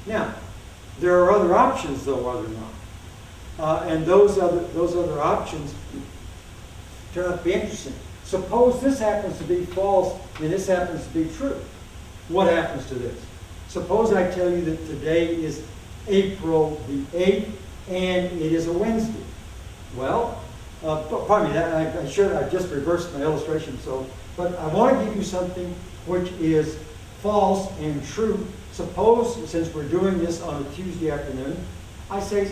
Now, there are other options, though, are there not? And those other options turn out to be interesting. Suppose this happens to be false and this happens to be true. What happens to this? Suppose I tell you that today is April the 8th and it is a Wednesday. Well, pardon me, I just reversed my illustration, but I want to give you something which is false and true. Suppose, since we're doing this on a Tuesday afternoon, I say,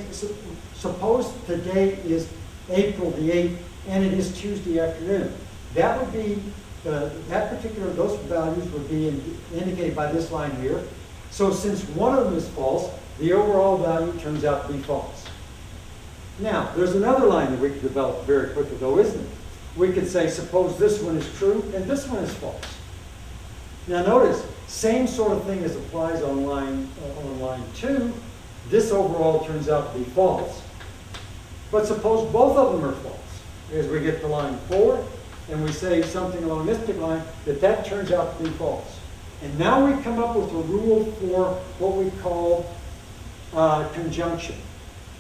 suppose today is April the 8th and it is Tuesday afternoon. That would be, those values would be indicated by this line here. So since one of them is false, the overall value turns out to be false. Now, there's another line that we could develop very quickly, though, isn't it? We could say, suppose this one is true and this one is false. Now notice, same sort of thing as applies on line 2. This overall turns out to be false. But suppose both of them are false. As we get to line 4, and we say something along this particular line, that turns out to be false. And now we come up with a rule for what we call conjunction.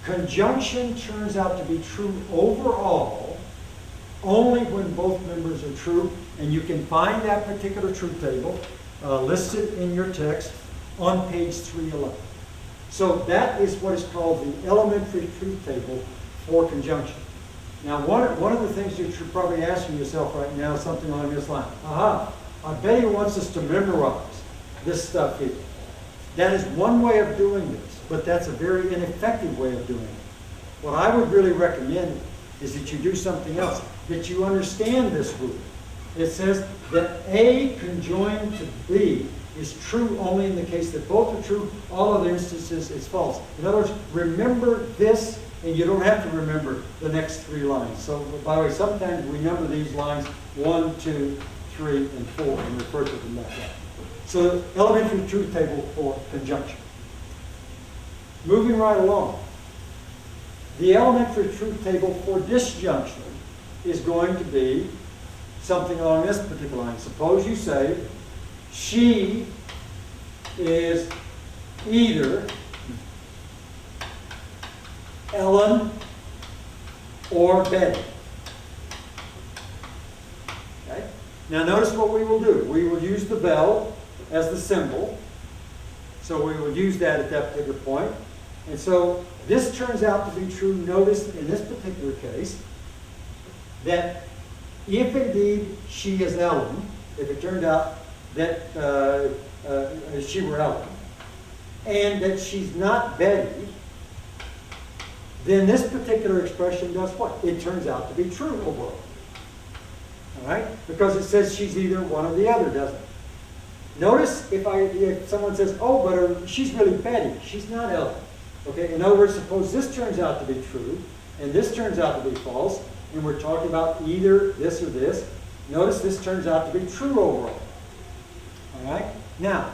Conjunction turns out to be true overall only when both members are true, and you can find that particular truth table listed in your text on page 311. So that is what is called the elementary truth table for conjunction. Now, one of the things that you're probably asking yourself right now is something along this line. Aha, I bet he wants us to memorize this stuff here. That is one way of doing this, but that's a very ineffective way of doing it. What I would really recommend is that you do something else, that you understand this rule. It says that A conjoined to B is true only in the case that both are true. All other instances it's false. In other words, remember this, and you don't have to remember the next 3 lines. So, by the way, sometimes we number these lines 1, 2, 3, and 4 and refer to them that way. So, elementary truth table for conjunction. Moving right along. The elementary truth table for disjunction is going to be something along this particular line. Suppose you say, she is either Ellen or Betty. Okay? Now notice what we will do. We will use the bell as the symbol. So we will use that at that particular point. And so this turns out to be true. Notice in this particular case that if indeed she is Ellen, if it turned out that she were Ellen, and that she's not Betty, then this particular expression does what? It turns out to be true overall. All right? Because it says she's either one or the other, doesn't it? Notice if someone says, oh, but she's really Betty. She's not Ellen. Okay? In other words, suppose this turns out to be true, and this turns out to be false, and we're talking about either this or this. Notice this turns out to be true overall. All right? Now,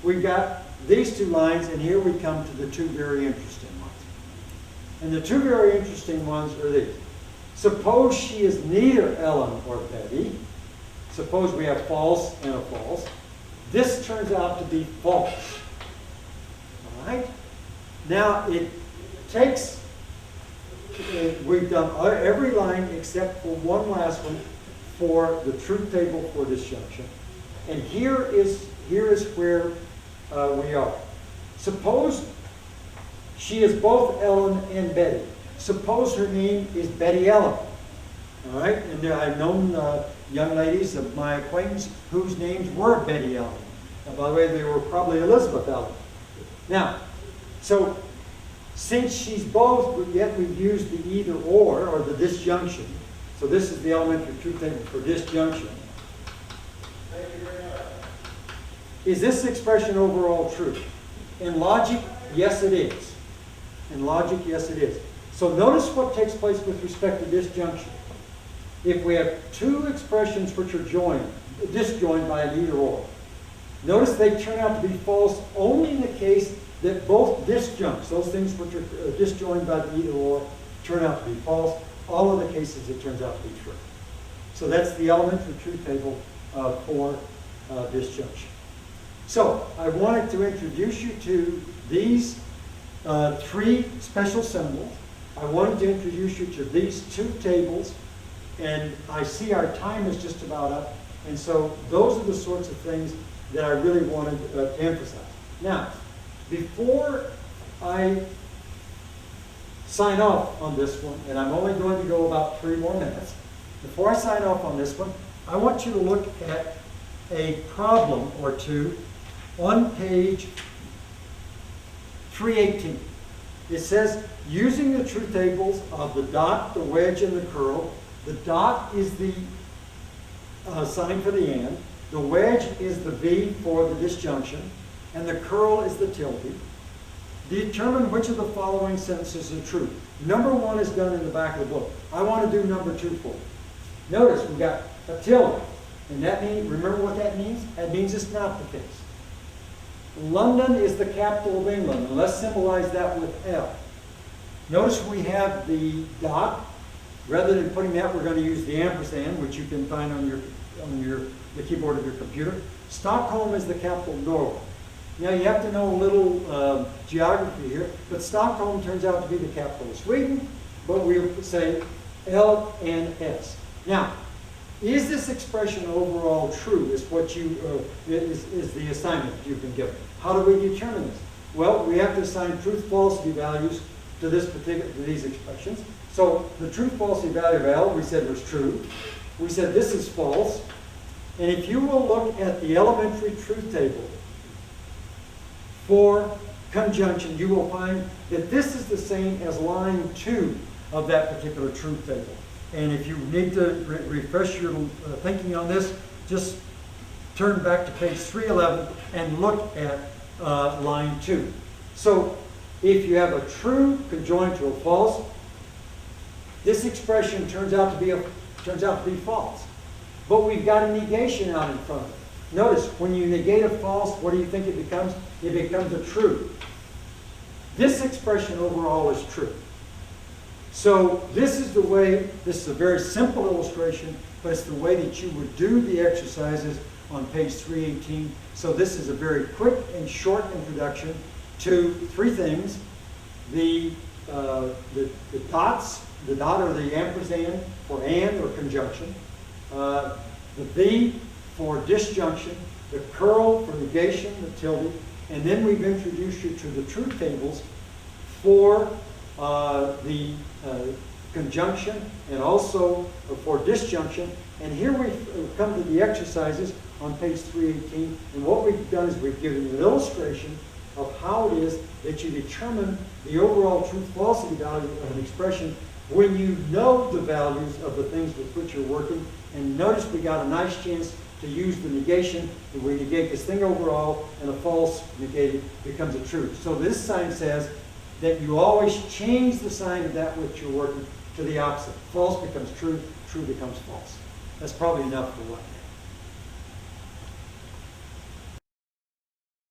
we've got these 2 lines, and here we come to the 2 very interesting ones. And the 2 very interesting ones are these. Suppose she is neither Ellen or Betty. Suppose we have false and a false. This turns out to be false. All right? Now, it takes, we've done every line except for one last one for the truth table for disjunction. And here is where we are. Suppose she is both Ellen and Betty. Suppose her name is Betty Ellen. All right? And I've known young ladies of my acquaintance whose names were Betty Ellen. And by the way, they were probably Elizabeth Ellen. Now, so since she's both, yet we've used the either or the disjunction. So this is the elementary truth table for disjunction. Is this expression overall true? In logic, yes it is. In logic, yes it is. So notice what takes place with respect to disjunction. If we have 2 expressions which are disjoined by an either or, notice they turn out to be false only in the case that both disjuncts, those things which are disjoined by the either or, turn out to be false. All of the cases it turns out to be true. So that's the elementary truth table for disjunction. So I wanted to introduce you to these three special symbols. I wanted to introduce you to these two tables, and I see our time is just about up, and so those are the sorts of things that I really wanted to emphasize. Now, before I sign off on this one, and I'm only going to go about 3 more minutes, before I sign off on this one, I want you to look at a problem or two on page 318. It says, using the truth tables of the dot, the wedge, and the curl. The dot is the sign for the and. The wedge is the V for the disjunction. And the curl is the tilde. Determine which of the following sentences are true. Number 1 is done in the back of the book. I want to do number 2 for you. Notice we've got a tilde. And that means, remember what that means? That means it's not the case. London is the capital of England, and let's symbolize that with L. Notice we have the dot. Rather than putting that, we're going to use the ampersand, which you can find on the keyboard of your computer. Stockholm is the capital of Norway. Now you have to know a little geography here, but Stockholm turns out to be the capital of Sweden, but we say L and S. Now, is this expression overall true? Is what you is the assignment you've been given. How do we determine this? Well, we have to assign truth-falsity values to these expressions. So the truth-falsity value of L we said was true. We said this is false. And if you will look at the elementary truth table for conjunction, you will find that this is the same as line 2 of that particular truth table. And if you need to refresh your thinking on this, just turn back to page 311 and look at line 2. So if you have a true conjoined to a false, this expression turns out to be false. But we've got a negation out in front of it. Notice, when you negate a false, what do you think it becomes? It becomes a true. This expression overall is true. So this is the way, this is a very simple illustration, but it's the way that you would do the exercises on page 318. So this is a very quick and short introduction to 3 things. The dots, the dot or the ampersand for and or conjunction, the V for disjunction, the curl for negation, the tilde, and then we've introduced you to the truth tables for the conjunction and also for disjunction. And here we've come to the exercises on page 318, and what we've done is we've given you an illustration of how it is that you determine the overall truth-falsity value of an expression when you know the values of the things with which you're working. And notice we got a nice chance to use the negation, and we negate this thing overall, and a false negated becomes a true. So this sign says that you always change the sign of that which you're working to the opposite. False becomes true, true becomes false. That's probably enough for right now.